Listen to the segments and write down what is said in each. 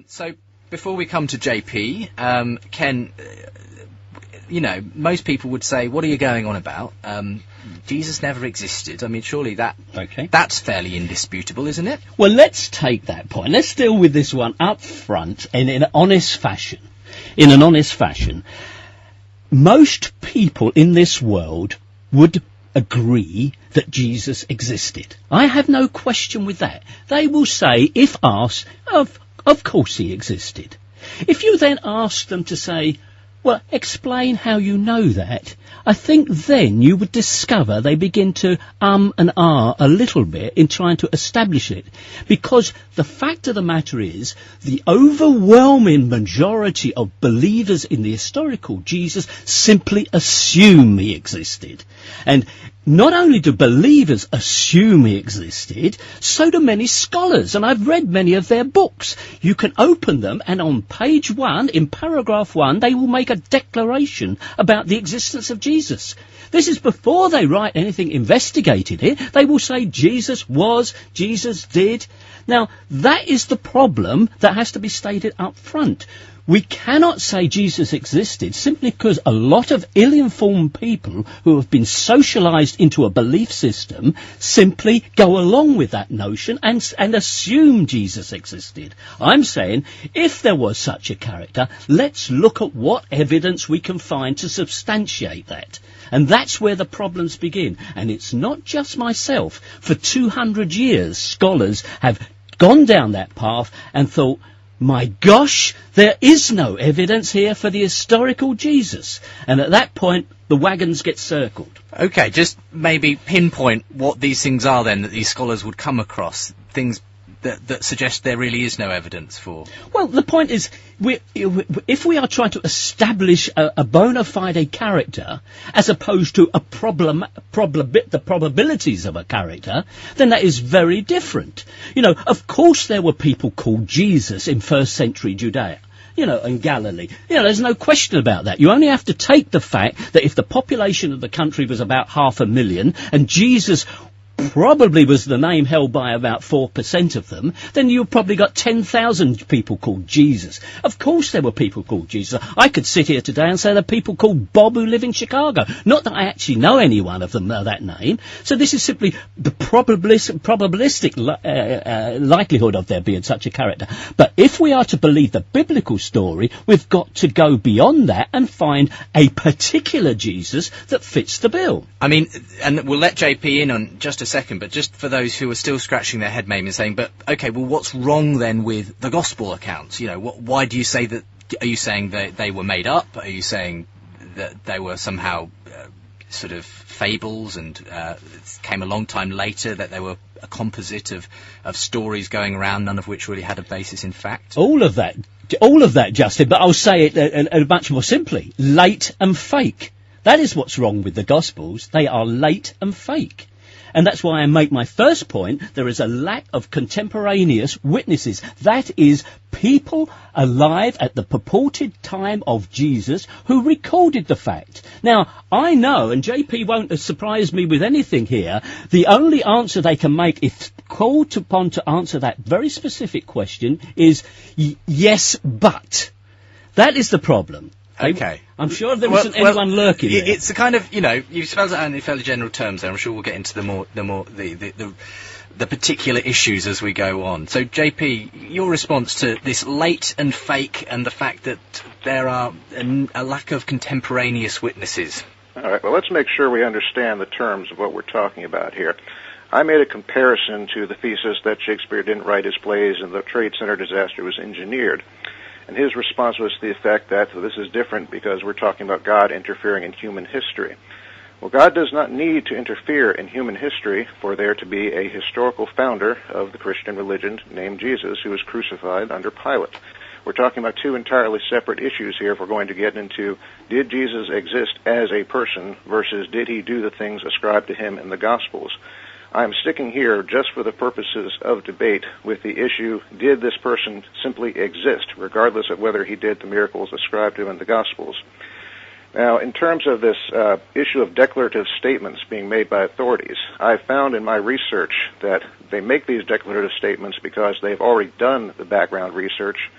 So before we come to JP, Ken, most people would say, what are you going on about? Jesus never existed. I mean, surely that's fairly indisputable, isn't it? Well, let's take that point. Let's deal with this one up front and in an honest fashion. Most people in this world would agree that Jesus existed. I have no question with that. They will say, if asked, of course he existed. If you then ask them to say, well, explain how you know that, I think then you would discover they begin to and ah a little bit in trying to establish it. Because the fact of the matter is, the overwhelming majority of believers in the historical Jesus simply assume he existed. And not only do believers assume he existed, so do many scholars, and I've read many of their books. You can open them, and on page 1, in paragraph 1, they will make a declaration about the existence of Jesus. This is before they write anything investigated it. They will say Jesus was, Jesus did. Now, that is the problem that has to be stated up front. We cannot say Jesus existed simply because a lot of ill-informed people who have been socialised into a belief system simply go along with that notion and assume Jesus existed. I'm saying, if there was such a character, let's look at what evidence we can find to substantiate that. And that's where the problems begin. And it's not just myself. For 200 years, scholars have gone down that path and thought, my gosh, there is no evidence here for the historical Jesus. And at that point, the wagons get circled. OK, just maybe pinpoint what these things are then that these scholars would come across, things that suggest there really is no evidence for. Well, the point is, if we are trying to establish a bona fide character, as opposed to the probabilities of a character, then that is very different. Of course there were people called Jesus in first century Judea. In Galilee. There's no question about that. You only have to take the fact that if the population of the country was about 500,000 and Jesus probably was the name held by about 4% of them, then you've probably got 10,000 people called Jesus. Of course there were people called Jesus. I could sit here today and say there are people called Bob who live in Chicago. Not that I actually know any one of them that name. So this is simply the probabilistic likelihood of there being such a character. But if we are to believe the biblical story, we've got to go beyond that and find a particular Jesus that fits the bill. I mean, and we'll let JP in on just a second, but just for those who are still scratching their head maybe and saying, but okay, well, what's wrong then with the gospel accounts? Why do you say that? Are you saying that they were made up? Are you saying that they were somehow sort of fables and came a long time later, that they were a composite of stories going around, none of which really had a basis in fact? All of that, Justin, but I'll say it much more simply. Late and fake. That is what's wrong with the Gospels. They are late and fake. And that's why I make my first point. There is a lack of contemporaneous witnesses. That is, people alive at the purported time of Jesus who recorded the fact. Now, I know, and JP won't surprise me with anything here, the only answer they can make if called upon to answer that very specific question is yes, but. That is the problem. Okay. I'm sure there isn't anyone lurking there. It's a kind of, you've spelled it out in fairly general terms there. I'm sure we'll get into the particular issues as we go on. So, JP, your response to this late and fake and the fact that there are a lack of contemporaneous witnesses. All right, well, let's make sure we understand the terms of what we're talking about here. I made a comparison to the thesis that Shakespeare didn't write his plays and the Trade Center disaster was engineered. And his response was to the effect that this is different because we're talking about God interfering in human history. Well, God does not need to interfere in human history for there to be a historical founder of the Christian religion named Jesus who was crucified under Pilate. We're talking about two entirely separate issues here if we're going to get into did Jesus exist as a person versus did he do the things ascribed to him in the Gospels. I'm sticking here just for the purposes of debate with the issue, did this person simply exist, regardless of whether he did the miracles ascribed to him in the Gospels? Now, in terms of this issue of declarative statements being made by authorities, I found in my research that they make these declarative statements because they've already done the background research,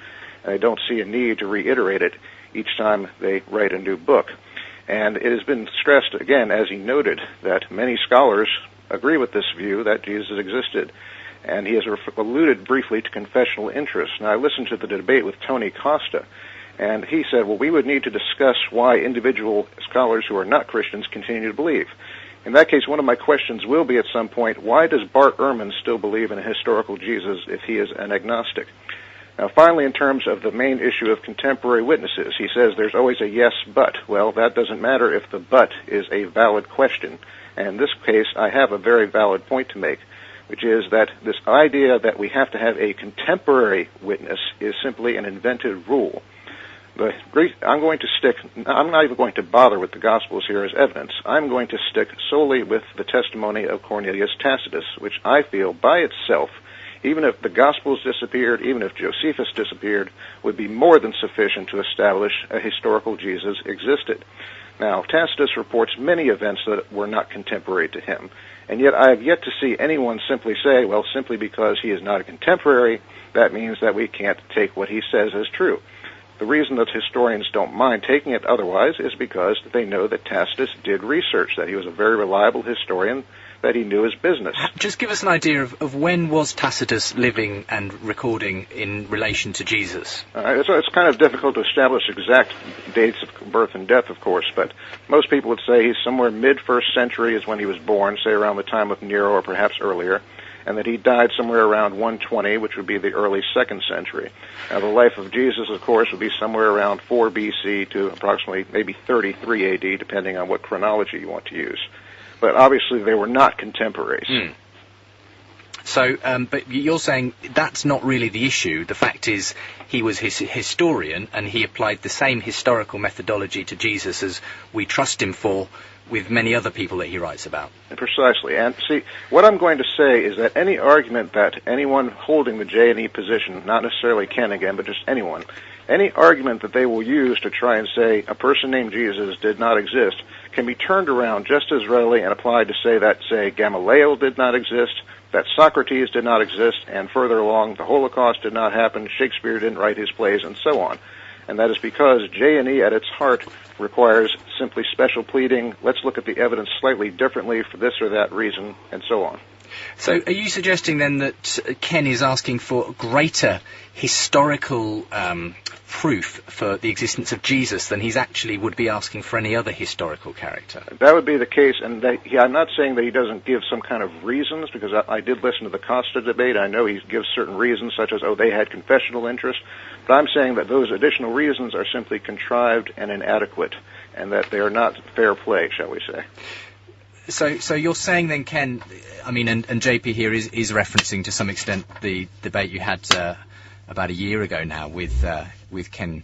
and they don't see a need to reiterate it each time they write a new book. And it has been stressed, again, as he noted, that many scholars agree with this view that Jesus existed. And he has alluded briefly to confessional interest. Now, I listened to the debate with Tony Costa, and he said, well, we would need to discuss why individual scholars who are not Christians continue to believe. In that case, one of my questions will be at some point, why does Bart Ehrman still believe in a historical Jesus if he is an agnostic? Now, finally, in terms of the main issue of contemporary witnesses, he says there's always a yes, but. Well, that doesn't matter if the but is a valid question. And in this case, I have a very valid point to make, which is that this idea that we have to have a contemporary witness is simply an invented rule. I'm not even going to bother with the Gospels here as evidence. I'm going to stick solely with the testimony of Cornelius Tacitus, which I feel by itself, even if the Gospels disappeared, even if Josephus disappeared, would be more than sufficient to establish a historical Jesus existed. Now, Tacitus reports many events that were not contemporary to him, and yet I have yet to see anyone simply say, well, simply because he is not a contemporary, that means that we can't take what he says as true. The reason that historians don't mind taking it otherwise is because they know that Tacitus did research, that he was a very reliable historian, that he knew his business. Just give us an idea of when was Tacitus living and recording in relation to Jesus? It's kind of difficult to establish exact dates of birth and death, of course, but most people would say he's somewhere mid-1st century is when he was born, say around the time of Nero or perhaps earlier, and that he died somewhere around 120, which would be the early 2nd century. Now, the life of Jesus, of course, would be somewhere around 4 BC to approximately maybe 33 AD, depending on what chronology you want to use. But obviously they were not contemporaries. So, but you're saying that's not really the issue. The fact is he was his historian, and he applied the same historical methodology to Jesus as we trust him for with many other people that he writes about. Precisely. And see, what I'm going to say is that any argument that anyone holding the J&E position, not necessarily Ken again, but just anyone, any argument that they will use to try and say a person named Jesus did not exist can be turned around just as readily and applied to say that, say, Gamaliel did not exist, that Socrates did not exist, and further along, the Holocaust did not happen, Shakespeare didn't write his plays, and so on. And that is because J&E at its heart requires simply special pleading, let's look at the evidence slightly differently for this or that reason, and so on. So are you suggesting then that Ken is asking for greater historical proof for the existence of Jesus than he's actually would be asking for any other historical character? That would be the case, and I'm not saying that he doesn't give some kind of reasons, because I did listen to the Costa debate. I know he gives certain reasons, such as, they had confessional interest, but I'm saying that those additional reasons are simply contrived and inadequate, and that they are not fair play, shall we say. So you're saying then, Ken, I mean, and JP here is referencing to some extent the debate you had about a year ago now with Ken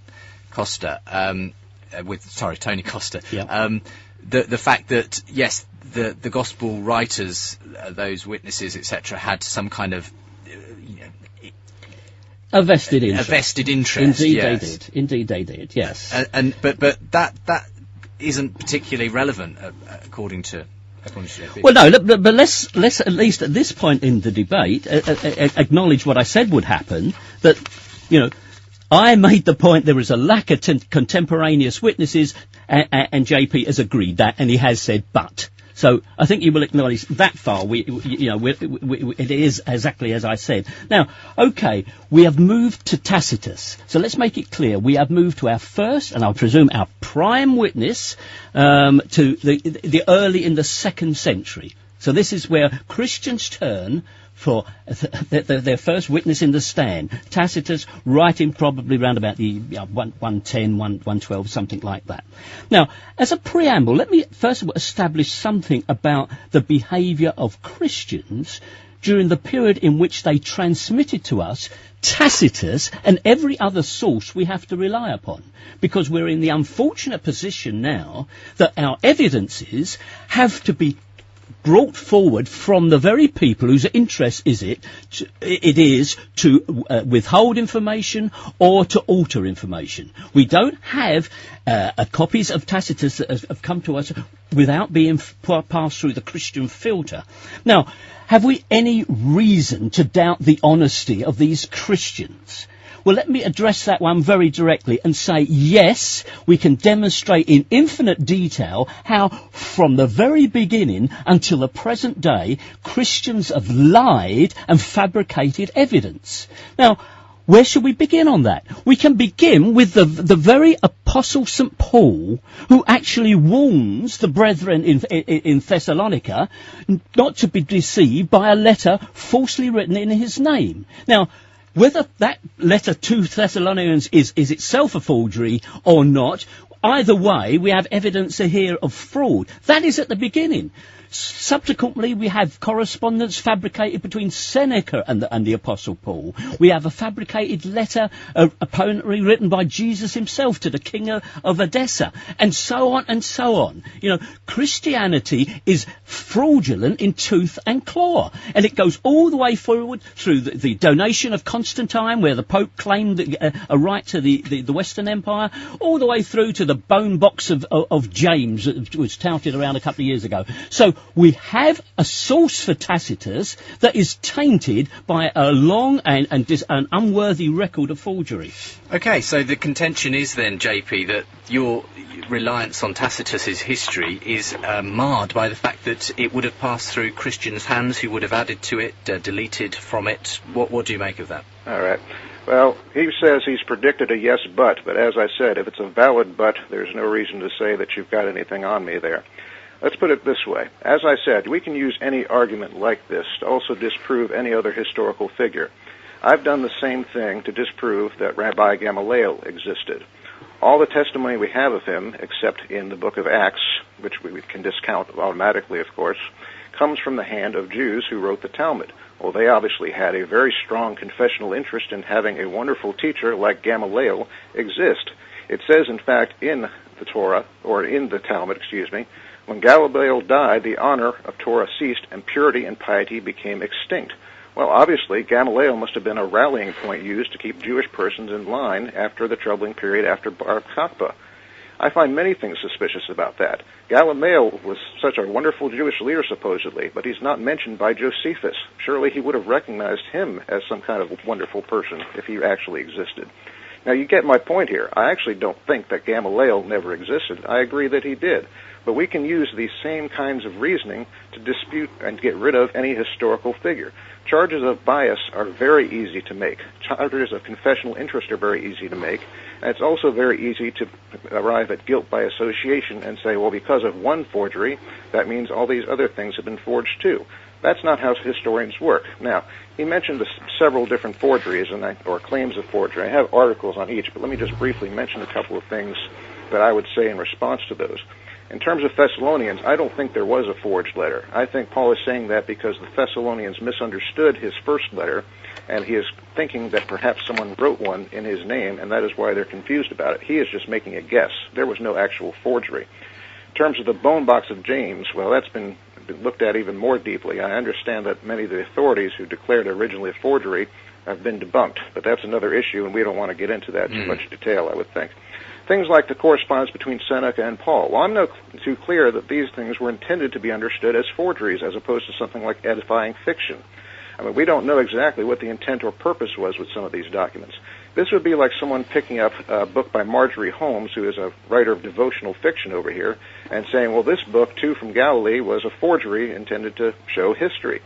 Costa, Tony Costa. Yeah. The fact that, yes, the gospel writers, those witnesses, etc., had some kind of a vested interest. A vested interest. Indeed, yes. they did. Indeed, they did. Yes. But that isn't particularly relevant according to JP. Well, no, but let's at least at this point in the debate acknowledge what I said would happen. That I made the point there is a lack of contemporaneous witnesses, and JP has agreed that, and he has said but. So I think you will acknowledge that far. It is exactly as I said. Now, okay, we have moved to Tacitus. So let's make it clear. We have moved to our first, and I presume our prime witness, to the early in the 2nd century. So this is where Christians turn for their first witness in the stand. Tacitus, writing probably around about the 110, 112, something like that. Now, as a preamble, let me first of all establish something about the behaviour of Christians during the period in which they transmitted to us Tacitus and every other source we have to rely upon. Because we're in the unfortunate position now that our evidences have to be brought forward from the very people whose interest it is to withhold information or to alter information. We don't have copies of Tacitus that have come to us without being passed through the Christian filter. Now, have we any reason to doubt the honesty of these Christians? Well, let me address that one very directly and say, yes, we can demonstrate in infinite detail how, from the very beginning until the present day, Christians have lied and fabricated evidence. Now, where should we begin on that? We can begin with the very Apostle St. Paul, who actually warns the brethren in Thessalonica not to be deceived by a letter falsely written in his name. Now, whether that letter to Thessalonians is itself a forgery or not, either way, we have evidence here of fraud. That is at the beginning. Subsequently, we have correspondence fabricated between Seneca and the Apostle Paul. We have a fabricated letter, apparently written by Jesus himself to the king of Edessa, and so on and so on. You know, Christianity is fraudulent in tooth and claw, and it goes all the way forward through the donation of Constantine, where the Pope claimed a right to the Western Empire, all the way through to the bone box of James that was touted around a couple of years ago. So we have a source for Tacitus that is tainted by a long and unworthy record of forgery. Okay, so the contention is then, JP, that your reliance on Tacitus's history is marred by the fact that it would have passed through Christians' hands who would have added to it, deleted from it. What do you make of that? All right. Well, he says he's predicted a yes but as I said, if it's a valid but, there's no reason to say that you've got anything on me there. Let's put it this way. As I said, we can use any argument like this to also disprove any other historical figure. I've done the same thing to disprove that Rabbi Gamaliel existed. All the testimony we have of him, except in the book of Acts, which we can discount automatically, of course, comes from the hand of Jews who wrote the Talmud. Well, they obviously had a very strong confessional interest in having a wonderful teacher like Gamaliel exist. It says, in fact, in the Torah, or in the Talmud, when Gamaliel died, the honor of Torah ceased, and purity and piety became extinct. Well, obviously, Gamaliel must have been a rallying point used to keep Jewish persons in line after the troubling period after Bar Kokhba. I find many things suspicious about that. Gamaliel was such a wonderful Jewish leader, supposedly, but he's not mentioned by Josephus. Surely he would have recognized him as some kind of wonderful person if he actually existed. Now, you get my point here. I actually don't think that Gamaliel never existed. I agree that he did. But we can use these same kinds of reasoning to dispute and get rid of any historical figure. Charges of bias are very easy to make. Charges of confessional interest are very easy to make. And it's also very easy to arrive at guilt by association and say, well, because of one forgery, that means all these other things have been forged too. That's not how historians work. Now, he mentioned several different forgeries or claims of forgery. I have articles on each, but let me just briefly mention a couple of things that I would say in response to those. In terms of Thessalonians, I don't think there was a forged letter. I think Paul is saying that because the Thessalonians misunderstood his first letter, and he is thinking that perhaps someone wrote one in his name, and that is why they're confused about it. He is just making a guess. There was no actual forgery. In terms of the bone box of James, well, that's been looked at even more deeply. I understand that many of the authorities who declared originally a forgery have been debunked, but that's another issue, and we don't want to get into that in too much detail, I would think. Things like the correspondence between Seneca and Paul. Well, I'm not too clear that these things were intended to be understood as forgeries as opposed to something like edifying fiction. I mean, we don't know exactly what the intent or purpose was with some of these documents. This would be like someone picking up a book by Marjorie Holmes, who is a writer of devotional fiction over here, and saying, well, this book, too, from Galilee, was a forgery intended to show history.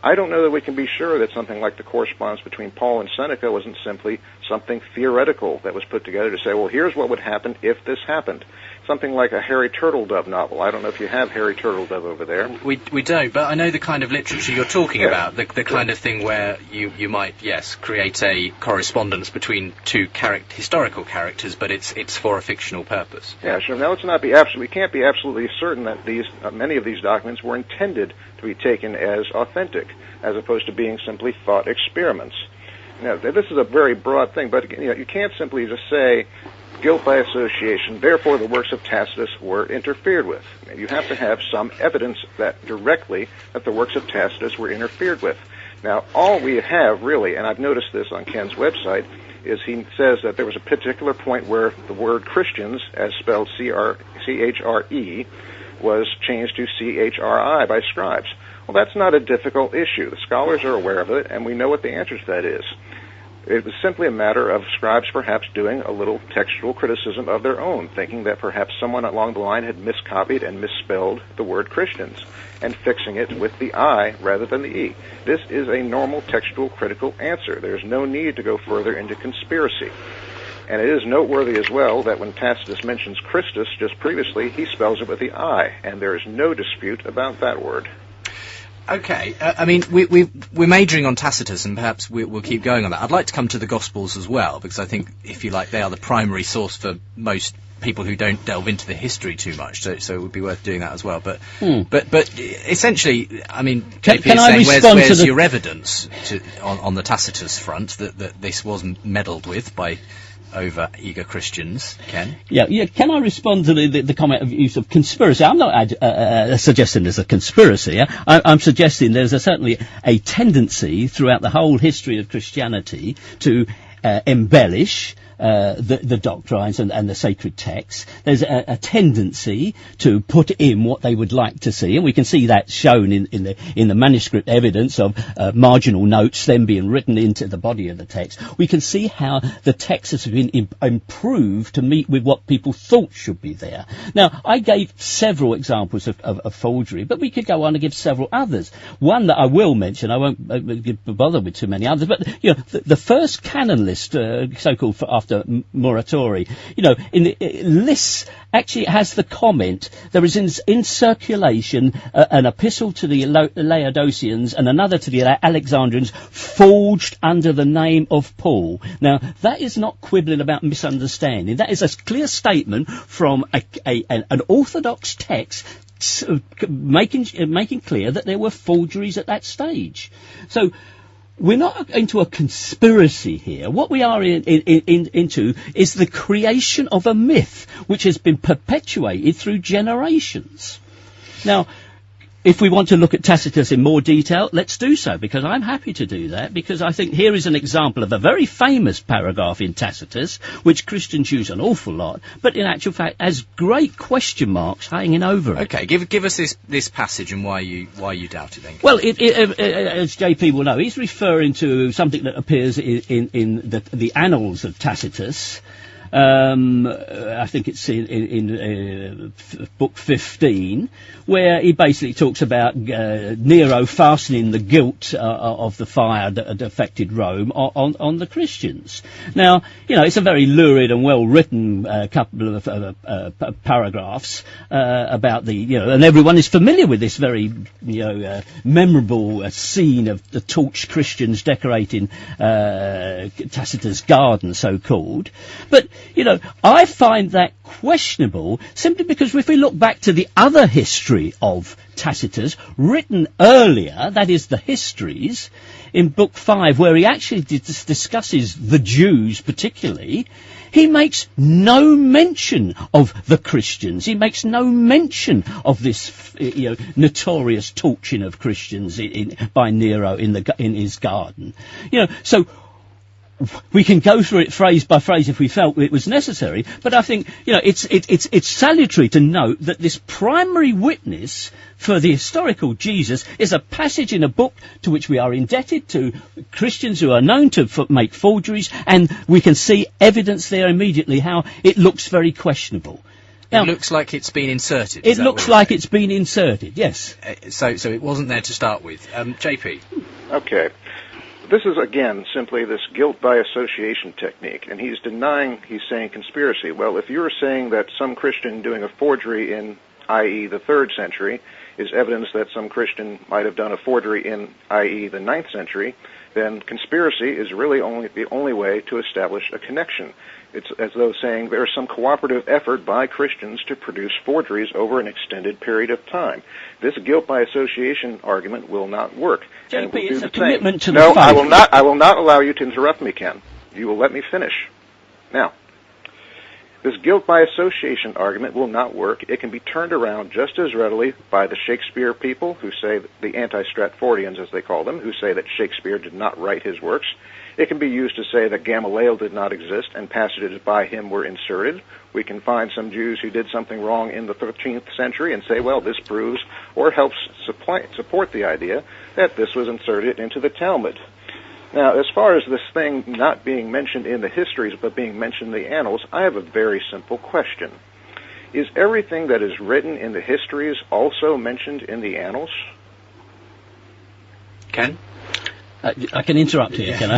I don't know that we can be sure that something like the correspondence between Paul and Seneca wasn't simply something theoretical that was put together to say, well, here's what would happen if this happened. Something like a Harry Turtledove novel. I don't know if you have Harry Turtledove over there. We don't, but I know the kind of literature you're talking about, the kind of thing where you might, yes, create a correspondence between two historical characters, but it's for a fictional purpose. Yeah, sure. Now, let's not be we can't be absolutely certain that many of these documents were intended to be taken as authentic, as opposed to being simply thought experiments. Now, this is a very broad thing, but you can't simply just say guilt by association, therefore the works of Tacitus were interfered with. You have to have some evidence that directly that the works of Tacitus were interfered with. Now, all we have really, and I've noticed this on Ken's website, is he says that there was a particular point where the word Christians, as spelled C-H-R-E, was changed to C-H-R-I by scribes. Well, that's not a difficult issue. The scholars are aware of it, and we know what the answer to that is. It was simply a matter of scribes perhaps doing a little textual criticism of their own, thinking that perhaps someone along the line had miscopied and misspelled the word Christians, and fixing it with the I rather than the E. This is a normal textual critical answer. There's no need to go further into conspiracy. And it is noteworthy as well that when Tacitus mentions Christus just previously, he spells it with the I, and there is no dispute about that word. Okay, I mean, we're majoring on Tacitus, and perhaps we'll keep going on that. I'd like to come to the Gospels as well, because I think, if you like, they are the primary source for most people who don't delve into the history too much, so it would be worth doing that as well. But essentially, I mean, JP is saying, where's your evidence on the Tacitus front that this wasn't meddled with by over-eager Christians? Ken? Yeah. Can I respond to the comment of use of conspiracy? I'm not suggesting there's a conspiracy. I'm suggesting there's certainly a tendency throughout the whole history of Christianity to embellish the doctrines and the sacred texts. There's a tendency to put in what they would like to see, and we can see that shown in the manuscript evidence of marginal notes then being written into the body of the text. We can see how the text has been improved to meet with what people thought should be there. Now, I gave several examples of forgery, but we could go on and give several others. One that I will mention, I won't bother with too many others, but the first canon list, so-called after Muratori, lists actually has the comment, there is in circulation an epistle to the Laodiceans and another to the Alexandrians forged under the name of Paul. Now, that is not quibbling about misunderstanding. That is a clear statement from an orthodox text making clear that there were forgeries at that stage. So, we're not into a conspiracy here. What we are into is the creation of a myth which has been perpetuated through generations. Now, if we want to look at Tacitus in more detail, let's do so, because I'm happy to do that, because I think here is an example of a very famous paragraph in Tacitus, which Christians use an awful lot, but in actual fact has great question marks hanging over it. Okay, give us this passage and why you doubt it then. Well, as JP will know, he's referring to something that appears in the annals of Tacitus. I think it's in book 15, where he basically talks about Nero fastening the guilt of the fire that had affected Rome on the Christians. Now, it's a very lurid and well-written couple of paragraphs about and everyone is familiar with this very, memorable scene of the torched Christians decorating Tacitus' garden, so-called. But I find that questionable simply because if we look back to the other history of Tacitus, written earlier, that is the histories, in Book 5, where he actually discusses the Jews particularly, he makes no mention of the Christians. He makes no mention of this, notorious torching of Christians by Nero in his garden. So we can go through it phrase by phrase if we felt it was necessary, but I think it's salutary to note that this primary witness for the historical Jesus is a passage in a book to which we are indebted to Christians who are known to make forgeries, and we can see evidence there immediately how it looks very questionable. Now, it looks like it's been inserted. It looks like it's been inserted, yes. So it wasn't there to start with. JP. Okay. This is, again, simply this guilt by association technique, and he's saying conspiracy. Well, if you're saying that some Christian doing a forgery in, i.e., the 3rd century, is evidence that some Christian might have done a forgery in, i.e., the 9th century, then conspiracy is really the only way to establish a connection. It's as though saying there is some cooperative effort by Christians to produce forgeries over an extended period of time. This guilt by association argument will not work. JP, and will it's do a the commitment same. to the No, faith. I will not allow you to interrupt me, Ken. You will let me finish. Now, this guilt by association argument will not work. It can be turned around just as readily by the Shakespeare people, who say, the anti-Stratfordians as they call them, who say that Shakespeare did not write his works. It can be used to say that Gamaliel did not exist and passages by him were inserted. We can find some Jews who did something wrong in the 13th century and say, well, this proves or helps support the idea that this was inserted into the Talmud. Now, as far as this thing not being mentioned in the histories but being mentioned in the annals, I have a very simple question. Is everything that is written in the histories also mentioned in the annals? Ken? I can interrupt here, can I?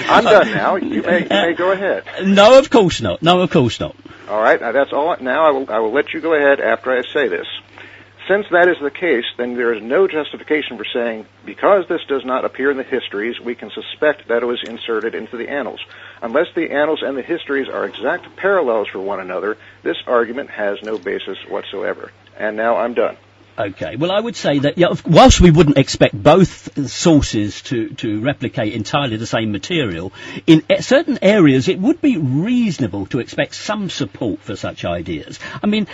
I'm done now. You may go ahead. No, of course not. No, of course not. All right. Now that's all. Now I will let you go ahead after I say this. Since that is the case, then there is no justification for saying, because this does not appear in the histories, we can suspect that it was inserted into the annals. Unless the annals and the histories are exact parallels for one another, this argument has no basis whatsoever. And now I'm done. Okay, well, I would say that, whilst we wouldn't expect both sources to replicate entirely the same material, in certain areas it would be reasonable to expect some support for such ideas. I mean,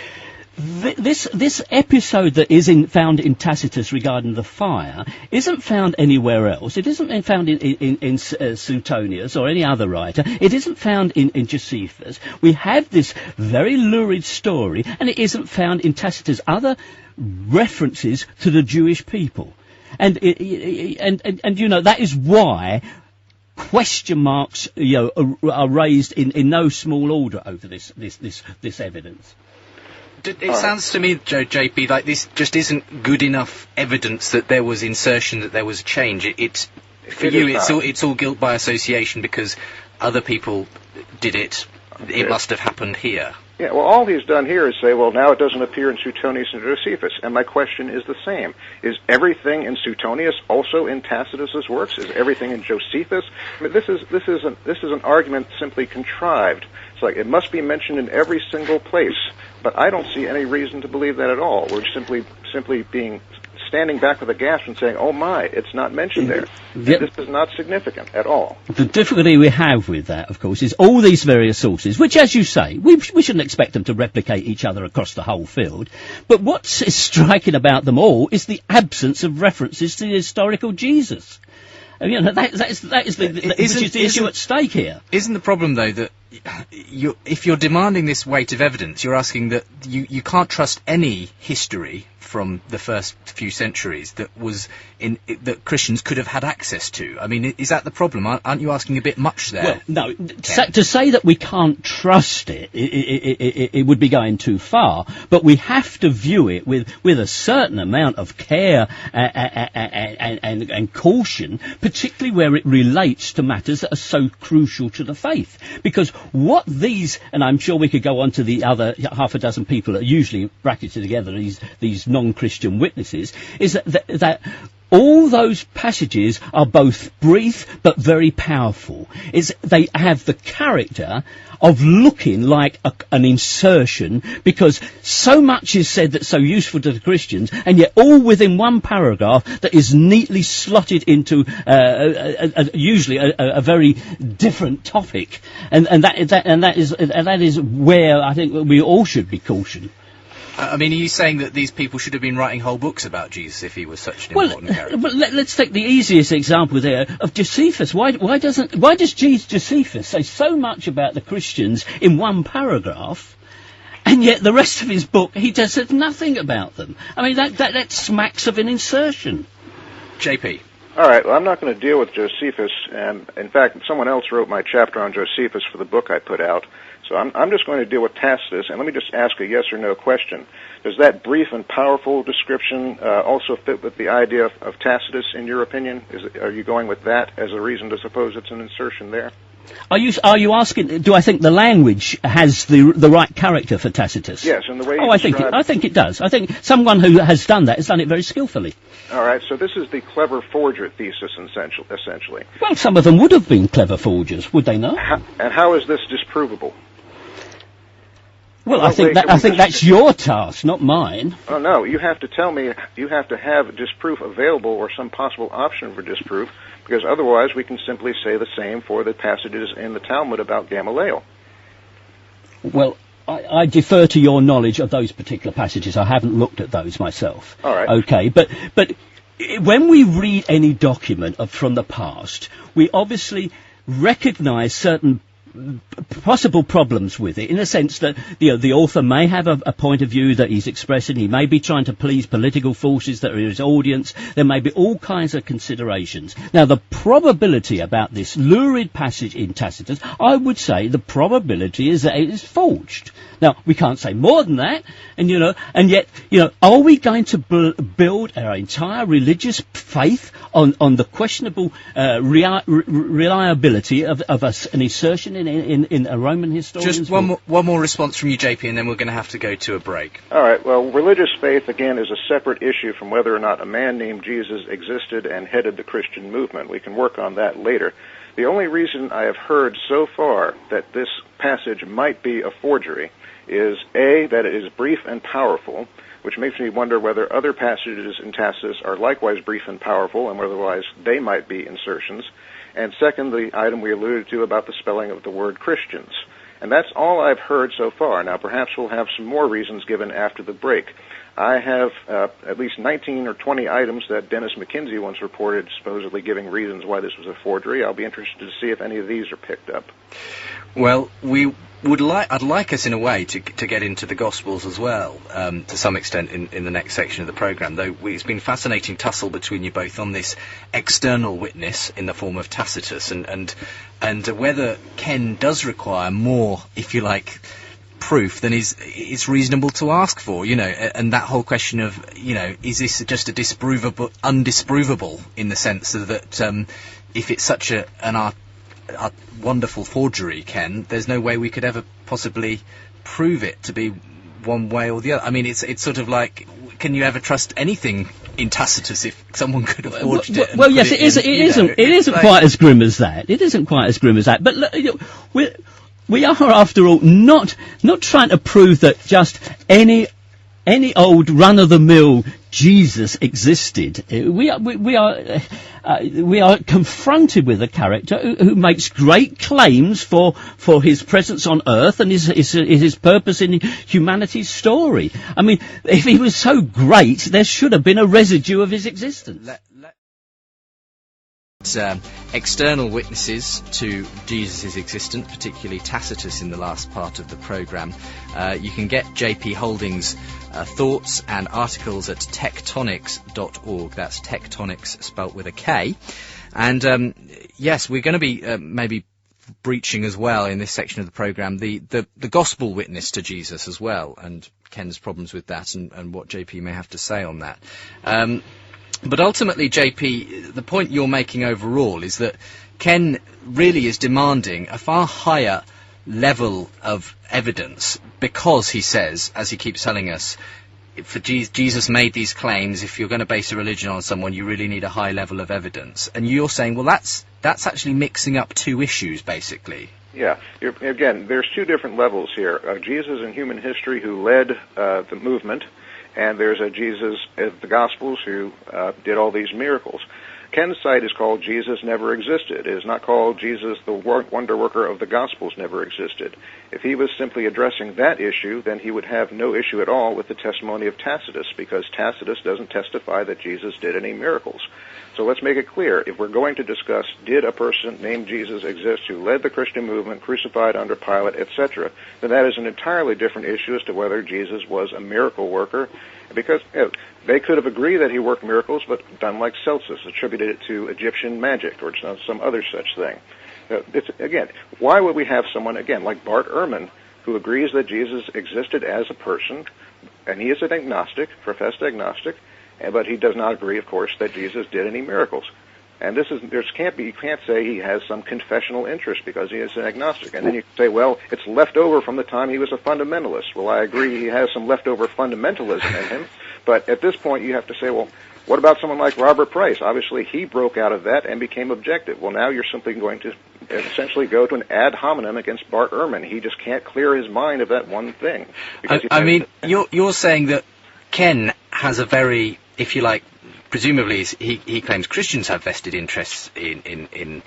this episode that is found in Tacitus regarding the fire isn't found anywhere else. It isn't found in Suetonius or any other writer. It isn't found in Josephus. We have this very lurid story, and it isn't found in Tacitus' other references to the Jewish people. And that is why question marks are raised in no small order over this evidence. It sounds to me, JP, like this just isn't good enough evidence that there was insertion, that there was change. It's all guilt by association because other people did it. Okay. It must have happened here. Yeah, well, all he's done here is say, well, now it doesn't appear in Suetonius and Josephus. And my question is the same. Is everything in Suetonius also in Tacitus's works? Is everything in Josephus? I mean, this is an argument simply contrived. It's like it must be mentioned in every single place. But I don't see any reason to believe that at all. We're simply standing back with a gasp and saying, oh my, it's not mentioned there. Yep. This is not significant at all. The difficulty we have with that, of course, is all these various sources, which, as you say, we shouldn't expect them to replicate each other across the whole field. But what's striking about them all is the absence of references to the historical Jesus. That is the issue at stake here. Isn't the problem, though, that if you're demanding this weight of evidence, you're asking that you can't trust any history from the first few centuries that that Christians could have had access to? I mean, is that the problem? Aren't you asking a bit much there? Well, no. To say that we can't trust it would be going too far. But we have to view it with a certain amount of care and caution, particularly where it relates to matters that are so crucial to the faith. Because what these, and I'm sure we could go on to the other half a dozen people that are usually bracketed together, these non-Christian witnesses, is that all those passages are both brief but very powerful. They have the character of looking like an insertion, because so much is said that's so useful to the Christians, and yet all within one paragraph that is neatly slotted into usually a very different topic, and that is where I think we all should be cautioned. I mean, are you saying that these people should have been writing whole books about Jesus if he was such an important character? But let's take the easiest example there of Josephus. Why does Josephus say so much about the Christians in one paragraph, and yet the rest of his book he does said nothing about them? I mean, that smacks of an insertion. JP. All right, well, I'm not going to deal with Josephus. In fact, someone else wrote my chapter on Josephus for the book I put out. So I'm just going to deal with Tacitus, and let me just ask a yes or no question. Does that brief and powerful description also fit with the idea of Tacitus, in your opinion? Are you going with that as a reason to suppose it's an insertion there? Are you asking? Do I think the language has the right character for Tacitus? Yes, and the way. I think it does. I think someone who has done that has done it very skillfully. All right. So this is the clever forger thesis, essentially. Well, some of them would have been clever forgers, would they not? And how is this disprovable? Well, I think that's your task, not mine. Oh no, you have to tell me. You have to have disproof available or some possible option for disproof, because otherwise we can simply say the same for the passages in the Talmud about Gamaliel. Well, I defer to your knowledge of those particular passages. I haven't looked at those myself. All right. Okay, but when we read any document from the past, we obviously recognise certain possible problems with it, in the sense that the author may have a point of view that he's expressing. He may be trying to please political forces that are his audience. There may be all kinds of considerations. Now, the probability about this lurid passage in Tacitus, I would say the probability is that it is forged. Now, we can't say more than that, and yet, are we going to build our entire religious faith on the questionable reliability of an insertion in a Roman historian's Just one more response from you, JP, and then we're going to have to go to a break. All right. Well, religious faith, again, is a separate issue from whether or not a man named Jesus existed and headed the Christian movement. We can work on that later. The only reason I have heard so far that this passage might be a forgery is, A, that it is brief and powerful, which makes me wonder whether other passages in Tacitus are likewise brief and powerful, and otherwise they might be insertions. And second, the item we alluded to about the spelling of the word Christians. And that's all I've heard so far. Now, perhaps we'll have some more reasons given after the break. I have at least 19 or 20 items that Dennis McKinsey once reported supposedly giving reasons why this was a forgery. I'll be interested to see if any of these are picked up. Well, I'd like us in a way to get into the Gospels as well, to some extent in the next section of the programme, though it's been fascinating tussle between you both on this external witness in the form of Tacitus and whether Ken does require more, if you like, proof than is reasonable to ask for, and that whole question of, is this just a undisprovable in the sense that if it's such a wonderful forgery, Ken, there's no way we could ever possibly prove it to be one way or the other. I mean, it's sort of like, can you ever trust anything in Tacitus if someone could have forged it? Well, yes, it isn't quite as grim as that. It isn't quite as grim as that. But we are, after all, not trying to prove that just any old run-of-the-mill Jesus existed. We are confronted with a character who makes great claims for his presence on Earth and his purpose in humanity's story. I mean, if he was so great, there should have been a residue of his existence. External witnesses to Jesus' existence, particularly Tacitus in the last part of the programme. You can get JP Holdings' thoughts and articles at tectonics.org. That's tectonics spelt with a K. And yes, we're going to be maybe breaching as well in this section of the programme the gospel witness to Jesus as well, and Ken's problems with that and what JP may have to say on that. But ultimately, JP, the point you're making overall is that Ken really is demanding a far higher level of evidence because he says, as he keeps telling us, for Jesus made these claims, if you're going to base a religion on someone, you really need a high level of evidence. And you're saying, well, that's actually mixing up two issues, basically. Yeah. Again, there's two different levels here. Jesus in human history who led the movement, and there's a Jesus in the Gospels who did all these miracles. Ken's site is called Jesus Never Existed. It is not called Jesus the Wonder Worker of the Gospels Never Existed. If he was simply addressing that issue, then he would have no issue at all with the testimony of Tacitus, because Tacitus doesn't testify that Jesus did any miracles. So let's make it clear. If we're going to discuss, did a person named Jesus exist who led the Christian movement, crucified under Pilate, etc., then that is an entirely different issue as to whether Jesus was a miracle worker, because they could have agreed that he worked miracles, but done like Celsus, attributed it to Egyptian magic or some other such thing. Again, why would we have someone, again, like Bart Ehrman, who agrees that Jesus existed as a person, and he is an agnostic, professed agnostic, but he does not agree, of course, that Jesus did any miracles. And you can't say he has some confessional interest because he is an agnostic. And then you say, well, it's left over from the time he was a fundamentalist. Well, I agree he has some leftover fundamentalism in him, but at this point you have to say, well, what about someone like Robert Price? Obviously he broke out of that and became objective. Well, now you're simply going to essentially go to an ad hominem against Bart Ehrman. He just can't clear his mind of that one thing. You're saying that Ken has a very, if you like, presumably he claims Christians have vested interests in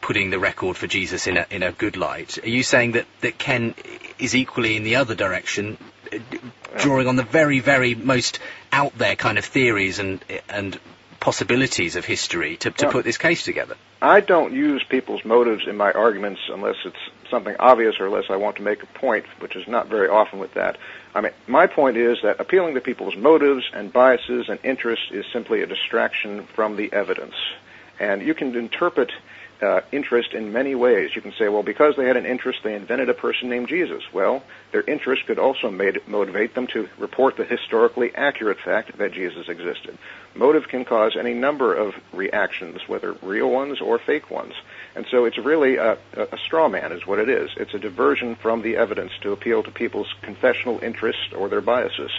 putting the record for Jesus in a good light. Are you saying that Ken is equally in the other direction, drawing on the very, very most out there kind of theories and possibilities of history to put this case together? I don't use people's motives in my arguments unless it's something obvious or unless I want to make a point, which is not very often with that. I mean, my point is that appealing to people's motives and biases and interests is simply a distraction from the evidence. And you can interpret interest in many ways. You can say, well, because they had an interest, they invented a person named Jesus. Well, their interest could also motivate them to report the historically accurate fact that Jesus existed. Motive can cause any number of reactions, whether real ones or fake ones. And so it's really a straw man is what it is. It's a diversion from the evidence to appeal to people's confessional interests or their biases.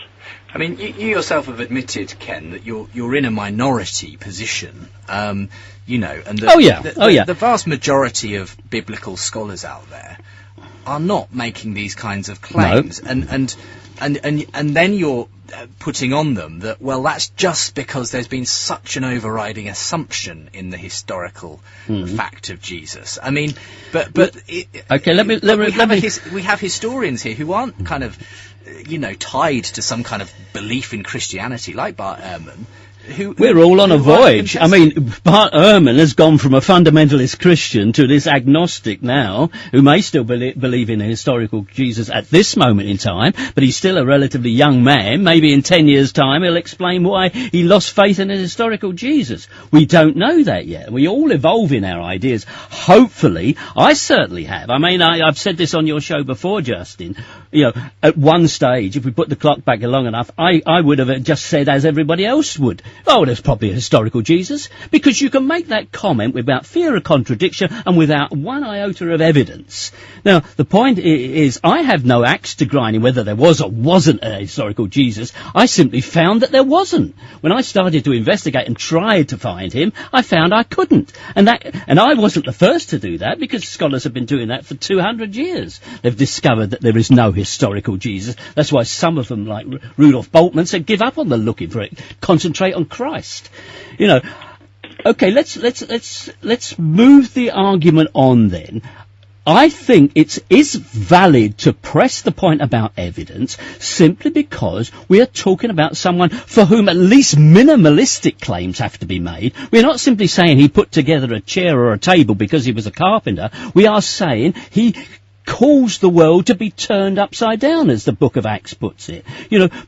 I mean, you yourself have admitted, Ken, that you're in a minority position, and the vast majority of biblical scholars out there are not making these kinds of claims, no. and then you're putting on them that, well, that's just because there's been such an overriding assumption in the historical fact of Jesus. I mean, we have historians here who aren't kind of, tied to some kind of belief in Christianity like Bart Ehrman. We're all on a voyage. I mean, Bart Ehrman has gone from a fundamentalist Christian to this agnostic now, who may still believe in a historical Jesus at this moment in time, but he's still a relatively young man. Maybe in 10 years' time he'll explain why he lost faith in a historical Jesus. We don't know that yet. We all evolve in our ideas. Hopefully, I certainly have. I mean, I've said this on your show before, Justin. At one stage, if we put the clock back long enough, I would have just said, as everybody else would, oh, there's probably a historical Jesus, because you can make that comment without fear of contradiction and without one iota of evidence. Now, the point is, I have no axe to grind in whether there was or wasn't a historical Jesus. I simply found that there wasn't. When I started to investigate and tried to find him, I found I couldn't. And I wasn't the first to do that, because scholars have been doing that for 200 years. They've discovered that there is no historical Jesus. That's why some of them, like Rudolf Bultmann, said, give up on the looking for it, concentrate on Christ. Okay, let's move the argument on then. I think it is valid to press the point about evidence simply because we are talking about someone for whom at least minimalistic claims have to be made. We're not simply saying he put together a chair or a table because he was a carpenter. We are saying he caused the world to be turned upside down, as the book of Acts puts it.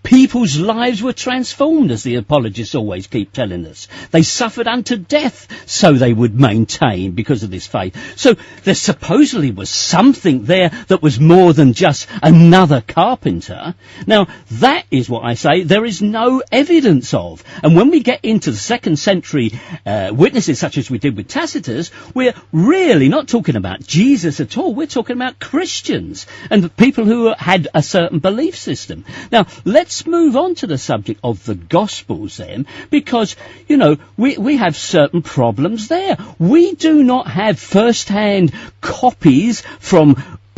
People's lives were transformed, as the apologists always keep telling us. They suffered unto death so they would maintain because of this faith. So there supposedly was something there that was more than just another carpenter. Now, that is what I say there is no evidence of. And when we get into the 2nd century witnesses, such as we did with Tacitus, we're really not talking about Jesus at all. We're talking about Christians and people who had a certain belief system. Now, let's move on to the subject of the Gospels then, because, we have certain problems there. We do not have first-hand copies from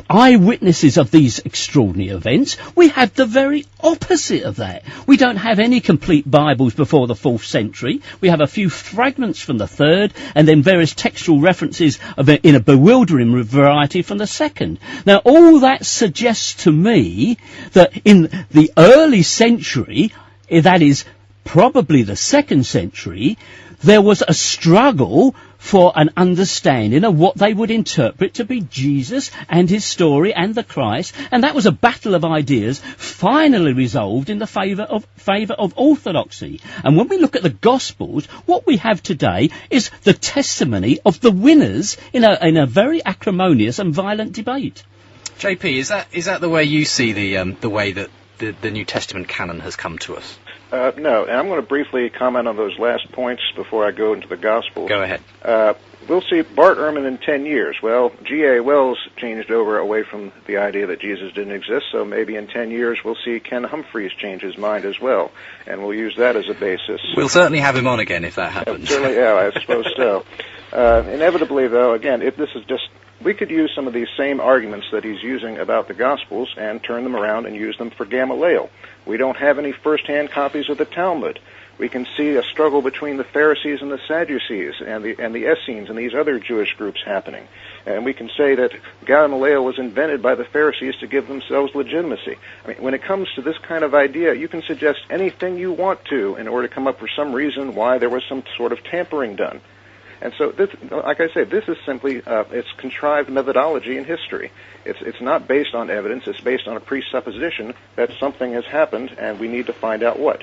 eyewitnesses of these extraordinary events. We have the very opposite of that. We don't have any complete Bibles before the 4th century. We have a few fragments from the 3rd, and then various textual references in a bewildering variety from the 2nd. Now, all that suggests to me that in the early century, that is probably the 2nd century, there was a struggle for an understanding of what they would interpret to be Jesus and his story and the Christ, and that was a battle of ideas finally resolved in the favour of orthodoxy. And when we look at the Gospels, what we have today is the testimony of the winners in a very acrimonious and violent debate. JP, is that the way you see the way that the New Testament canon has come to us? No, and I'm going to briefly comment on those last points before I go into the Gospels. Go ahead. We'll see Bart Ehrman in 10 years. Well, G.A. Wells changed over away from the idea that Jesus didn't exist, so maybe in 10 years we'll see Ken Humphreys change his mind as well, and we'll use that as a basis. We'll certainly have him on again if that happens. Certainly, yeah, I suppose so. Inevitably, though, again, if this is just, we could use some of these same arguments that he's using about the Gospels and turn them around and use them for Gamaliel. We don't have any first-hand copies of the Talmud. We can see a struggle between the Pharisees and the Sadducees and the Essenes and these other Jewish groups happening. And we can say that Gamaliel was invented by the Pharisees to give themselves legitimacy. I mean, when it comes to this kind of idea, you can suggest anything you want to in order to come up with some reason why there was some sort of tampering done. And so, this, like I say, this is simply it's contrived methodology in history. It's not based on evidence. It's based on a presupposition that something has happened, and we need to find out what.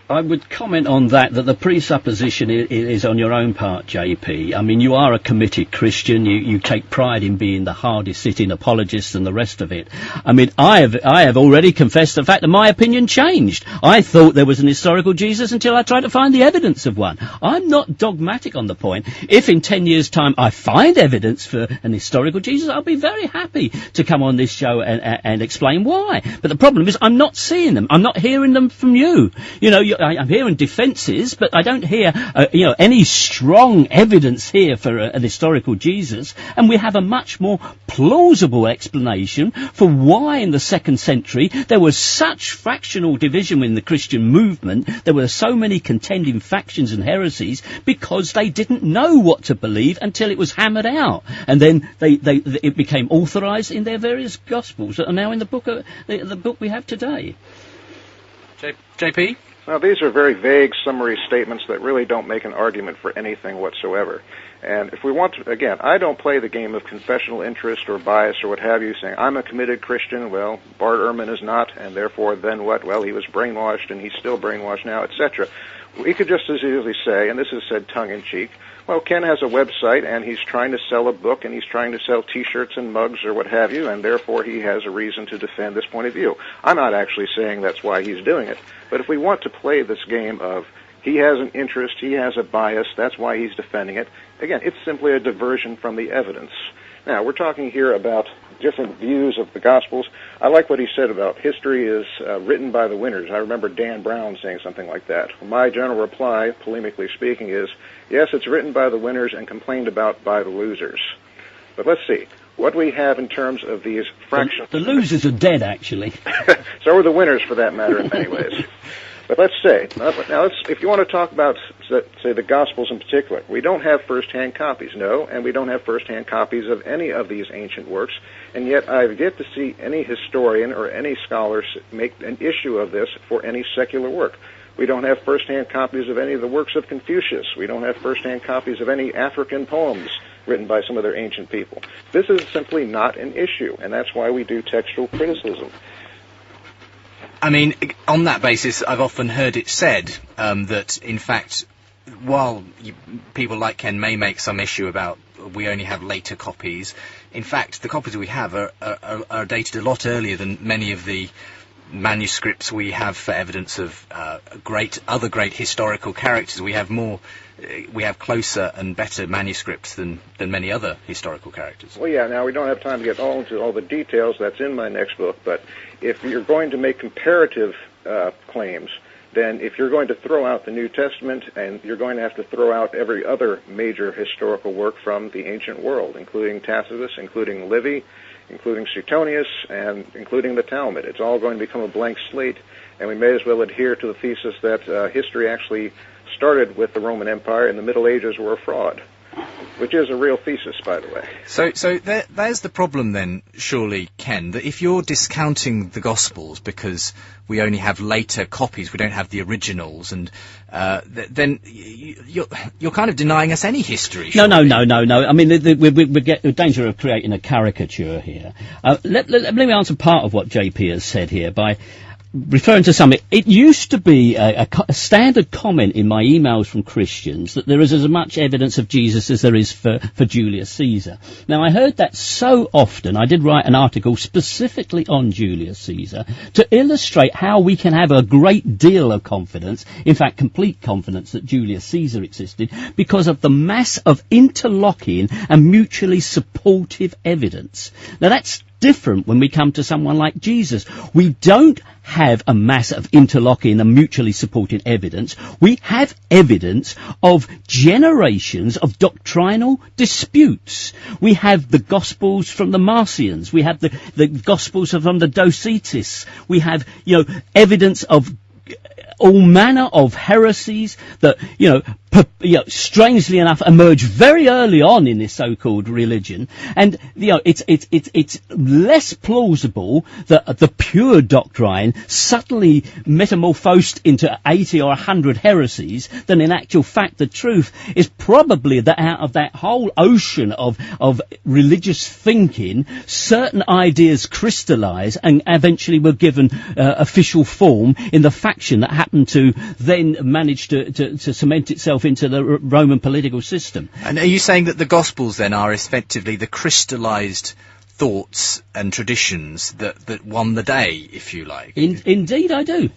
I would comment on that the presupposition is on your own part, JP. I mean, you are a committed Christian. You take pride in being the hardest-hitting apologist and the rest of it. I mean, I have already confessed the fact that my opinion changed. I thought there was an historical Jesus until I tried to find the evidence of one. I'm not dogmatic on the point. If in 10 years' time I find evidence for an historical Jesus, I'll be very happy to come on this show and explain why. But the problem is I'm not seeing them. I'm not hearing them from you. You know, I'm hearing defences, but I don't hear, any strong evidence here for an historical Jesus. And we have a much more plausible explanation for why in the 2nd century there was such fractional division in the Christian movement. There were so many contending factions and heresies because they didn't know what to believe until it was hammered out. And then it became authorised in their various Gospels that are now in the book we have today. JP? Now, these are very vague summary statements that really don't make an argument for anything whatsoever. And if we want to, again, I don't play the game of confessional interest or bias or what have you, saying, I'm a committed Christian, well, Bart Ehrman is not, and therefore then what? Well, he was brainwashed and he's still brainwashed now, etc. We could just as easily say, and this is said tongue-in-cheek, well, Ken has a website and he's trying to sell a book and he's trying to sell T-shirts and mugs or what have you, and therefore he has a reason to defend this point of view. I'm not actually saying that's why he's doing it, but if we want to play this game of he has an interest, he has a bias, that's why he's defending it, again, it's simply a diversion from the evidence. Now, we're talking here about different views of the Gospels. I like what he said about history is written by the winners. I remember Dan Brown saying something like that. My general reply, polemically speaking, is, yes, it's written by the winners and complained about by the losers. But let's see. What we have in terms of these fractions... The losers are dead, actually. So are the winners, for that matter, in many ways. But let's say, if you want to talk about, say, the Gospels in particular, we don't have first-hand copies, no, and we don't have first-hand copies of any of these ancient works, and yet I've yet to see any historian or any scholar make an issue of this for any secular work. We don't have first-hand copies of any of the works of Confucius. We don't have first-hand copies of any African poems written by some other ancient people. This is simply not an issue, and that's why we do textual criticism. I mean, on that basis, I've often heard it said that, in fact, while people like Ken may make some issue about we only have later copies, in fact, the copies we have are dated a lot earlier than many of the manuscripts we have for evidence of other great historical characters. We have closer and better manuscripts than many other historical characters. Well, yeah, now we don't have time to get into all the details. That's in my next book. But if you're going to make comparative claims, then if you're going to throw out the New Testament, and you're going to have to throw out every other major historical work from the ancient world, including Tacitus, including Livy, including Suetonius, and including the Talmud. It's all going to become a blank slate, and we may as well adhere to the thesis that history actually started with the Roman Empire and the Middle Ages were a fraud, which is a real thesis, by the way. So there's the problem then, surely, Ken, that if you're discounting the Gospels because we only have later copies, we don't have the originals, and then you're kind of denying us any history. No. I mean, we get the danger of creating a caricature here. Let me answer part of what JP has said here by referring to something, it used to be a standard comment in my emails from Christians that there is as much evidence of Jesus as there is for Julius Caesar. Now, I heard that so often, I did write an article specifically on Julius Caesar to illustrate how we can have a great deal of confidence, in fact, complete confidence that Julius Caesar existed, because of the mass of interlocking and mutually supportive evidence. Now, that's different when we come to someone like Jesus. We don't have a mass of interlocking and mutually supporting evidence. We have evidence of generations of doctrinal disputes. We have the Gospels from the Marcions. We have the Gospels from the Docetists. We have, evidence of all manner of heresies that, strangely enough, emerge very early on in this so-called religion. And, it's less plausible that the pure doctrine suddenly metamorphosed into 80 or 100 heresies than in actual fact the truth is probably that out of that whole ocean of religious thinking, certain ideas crystallize and eventually were given official form in the faction that happened to then manage to cement itself into the Roman political system. And are you saying that the Gospels then are effectively the crystallized thoughts and traditions that won the day, if you like? Indeed I do.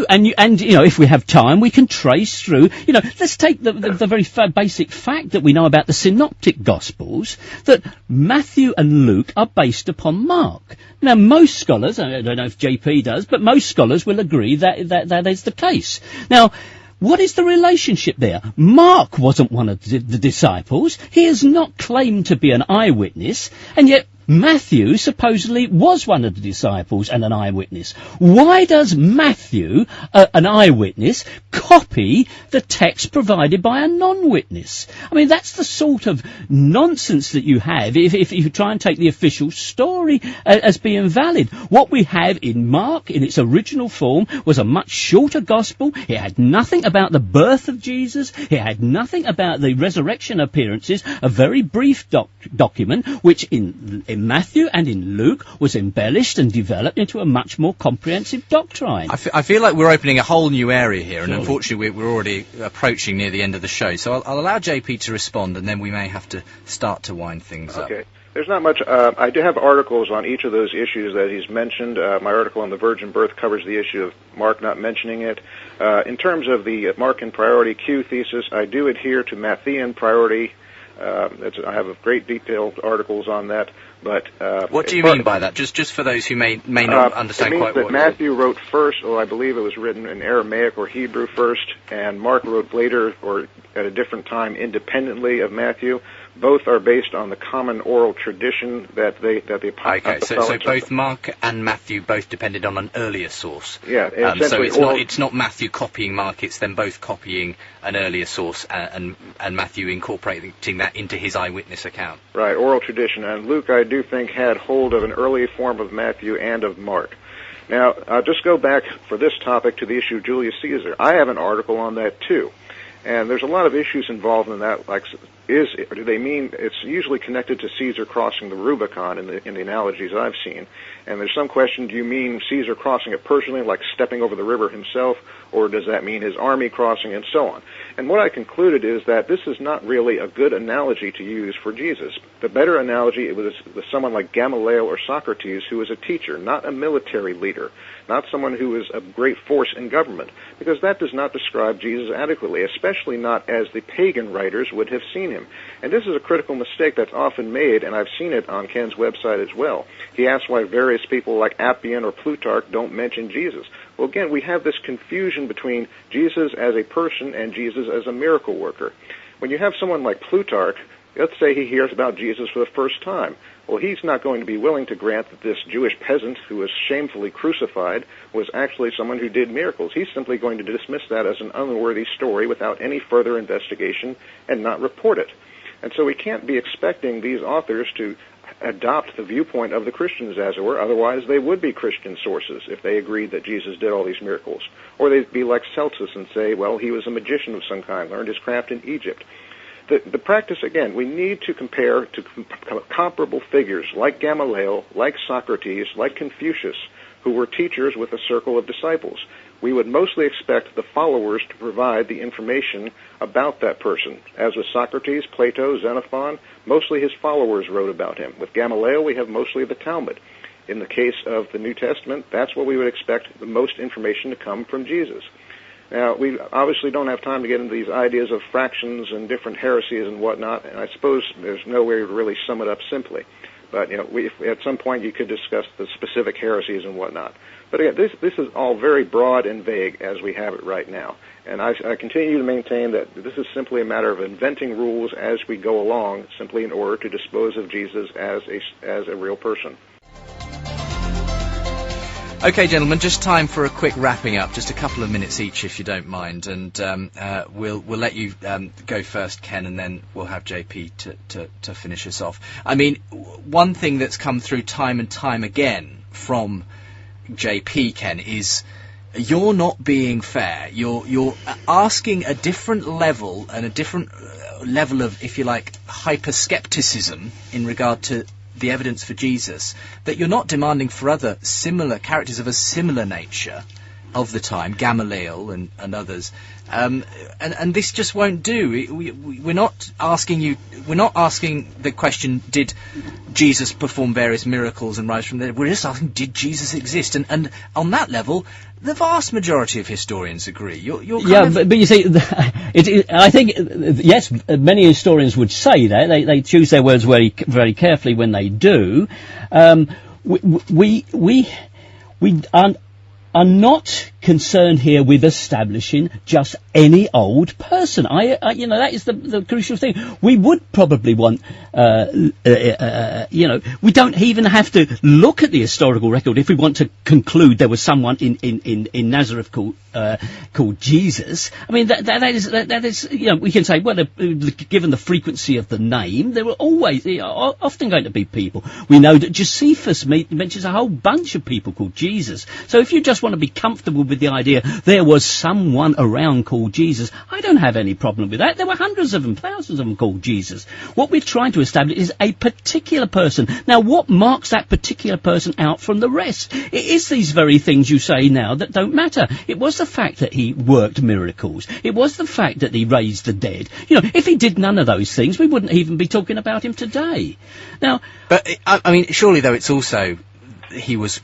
And if we have time, we can trace through, let's take the very basic fact that we know about the synoptic Gospels, that Matthew and Luke are based upon Mark. Now, most scholars, I don't know if JP does, but most scholars will agree that is the case. Now, what is the relationship there? Mark wasn't one of the disciples. He is not claimed to be an eyewitness, and yet Matthew supposedly was one of the disciples and an eyewitness. Why does Matthew, an eyewitness, copy the text provided by a non-witness? I mean, that's the sort of nonsense that you have if you try and take the official story as being valid. What we have in Mark, in its original form, was a much shorter gospel. It had nothing about the birth of Jesus. It had nothing about the resurrection appearances. A very brief document, which in Matthew and in Luke was embellished and developed into a much more comprehensive doctrine. I feel like we're opening a whole new area here, and unfortunately we're already approaching near the end of the show. So I'll allow JP to respond, and then we may have to start to wind things up. Okay. There's not much. I do have articles on each of those issues that he's mentioned. My article on the virgin birth covers the issue of Mark not mentioning it. In terms of the Markan priority Q thesis, I do adhere to Matthean priority. I have great detailed articles on that. But what do you mean by that? Just for those who may not understand quite what. It means that Matthew wrote first, or I believe it was written in Aramaic or Hebrew first, and Mark wrote later or at a different time independently of Matthew. Both are based on the common oral tradition that the apostles. Okay, so both Mark and Matthew both depended on an earlier source. Yeah, so it's not Matthew copying Mark; it's them both copying an earlier source and Matthew incorporating that into his eyewitness account. Right, oral tradition, and Luke, I do think, had hold of an early form of Matthew and of Mark. Now, I'll just go back for this topic to the issue of Julius Caesar. I have an article on that too, and there's a lot of issues involved in that. Like, do they mean it's usually connected to Caesar crossing the Rubicon in the analogies I've seen? And there's some question: do you mean Caesar crossing it personally, like stepping over the river himself, or does that mean his army crossing, and so on? And what I concluded is that this is not really a good analogy to use for Jesus. The better analogy was someone like Gamaliel or Socrates, who was a teacher, not a military leader, not someone who was a great force in government, because that does not describe Jesus adequately, especially not as the pagan writers would have seen him. And this is a critical mistake that's often made, and I've seen it on Ken's website as well. He asks why various people like Appian or Plutarch don't mention Jesus. Well, again, we have this confusion between Jesus as a person and Jesus as a miracle worker. When you have someone like Plutarch, let's say he hears about Jesus for the first time. Well, he's not going to be willing to grant that this Jewish peasant who was shamefully crucified was actually someone who did miracles. He's simply going to dismiss that as an unworthy story without any further investigation and not report it. And so we can't be expecting these authors to adopt the viewpoint of the Christians, as it were. Otherwise, they would be Christian sources if they agreed that Jesus did all these miracles. Or they'd be like Celsus and say, well, he was a magician of some kind, learned his craft in Egypt. The practice, again, we need to compare to comparable figures like Gamaliel, like Socrates, like Confucius, who were teachers with a circle of disciples. We would mostly expect the followers to provide the information about that person. As with Socrates, Plato, Xenophon, mostly his followers wrote about him. With Gamaliel, we have mostly the Talmud. In the case of the New Testament, that's what we would expect the most information to come from Jesus. Now, we obviously don't have time to get into these ideas of fractions and different heresies and whatnot, and I suppose there's no way to really sum it up simply. But, at some point you could discuss the specific heresies and whatnot. But again, this is all very broad and vague as we have it right now. And I continue to maintain that this is simply a matter of inventing rules as we go along, simply in order to dispose of Jesus as a real person. Okay, gentlemen, just time for a quick wrapping up, just a couple of minutes each, if you don't mind, and we'll let you go first, Ken, and then we'll have JP to finish us off. I mean, one thing that's come through time and time again from JP, Ken, is you're not being fair. You're asking a different level and a different level of, if you like, hyper-skepticism in regard to the evidence for Jesus, that you're not demanding for other similar characters of a similar nature of the time, Gamaliel and others, and this just won't do. We're not asking the question, did Jesus perform various miracles and rise from the dead? We're just asking, did Jesus exist? And on that level, the vast majority of historians agree. But you see, I think, yes, many historians would say that. They choose their words very, very carefully when they do. We are not concerned here with establishing just any old person. That is the crucial thing. We would probably want, we don't even have to look at the historical record if we want to conclude there was someone in Nazareth called Jesus. I mean, that is, we can say, well, given the frequency of the name, there were often going to be people. We know that Josephus mentions a whole bunch of people called Jesus. So if you just want to be comfortable with the idea there was someone around called Jesus, I don't have any problem with that. There were hundreds of them, thousands of them called Jesus. What we're trying to establish is a particular person. Now, what marks that particular person out from the rest? It is these very things you say now that don't matter. It was the fact that he worked miracles. It was the fact that he raised the dead. If he did none of those things, we wouldn't even be talking about him today. Now, but I mean, surely though, it's also he was,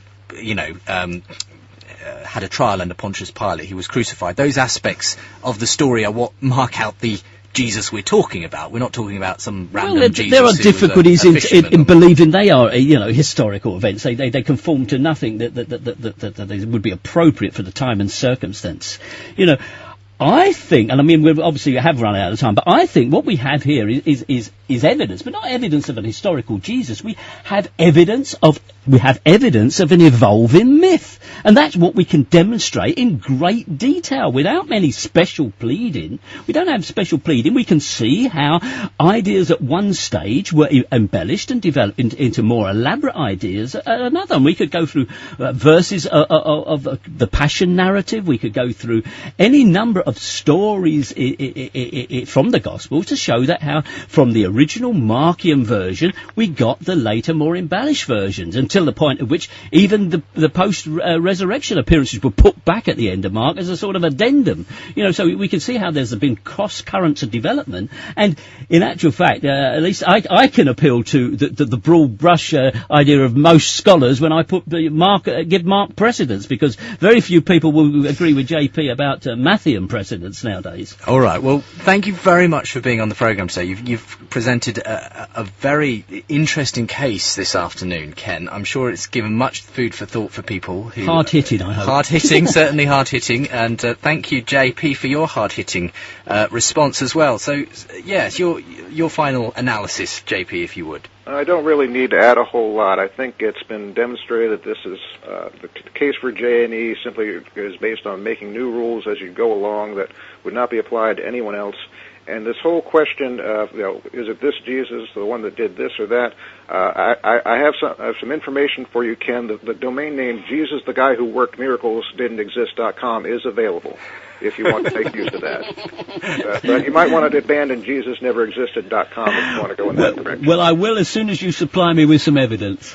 had a trial under Pontius Pilate. He was crucified. Those aspects of the story are what mark out the Jesus we're talking about. We're not talking about some random Jesus. There are difficulties in believing they are, historical events. They conform to nothing that would be appropriate for the time and circumstance. I think, and I mean, we obviously have run out of time, but I think what we have here is evidence, but not evidence of an historical Jesus. We have evidence of an evolving myth, and that's what we can demonstrate in great detail without many special pleading. We don't have special pleading. We can see how ideas at one stage were embellished and developed into more elaborate ideas at another. And we could go through verses of the Passion narrative. We could go through any number of stories from the Gospels to show that how from the original Markian version we got the later more embellished versions, until the point at which even the post-resurrection appearances were put back at the end of Mark as a sort of addendum. So we can see how there's been cross currents of development, and in actual fact, at least I can appeal to the broad brush idea of most scholars when I give Mark precedence, because very few people will agree with JP about Matthean precedence nowadays. All right. Well, thank you very much for being on the programme today. You've presented a very interesting case this afternoon, Ken. I'm sure it's given much food for thought for people. Hard-hitting, I hope. Hard-hitting, certainly hard-hitting. And thank you, JP, for your hard-hitting response as well. So, yes, your final analysis, JP, if you would. I don't really need to add a whole lot. I think it's been demonstrated that this is the case for J&E simply is based on making new rules as you go along that would not be applied to anyone else. And this whole question of, is it this Jesus, the one that did this or that? I have some information for you, Ken. The domain name Jesus, the guy who worked miracles, didn't exist.com is available if you want to make use of that. But you might want to abandon JesusNeverExisted.com if you want to go in that direction. Well, I will as soon as you supply me with some evidence.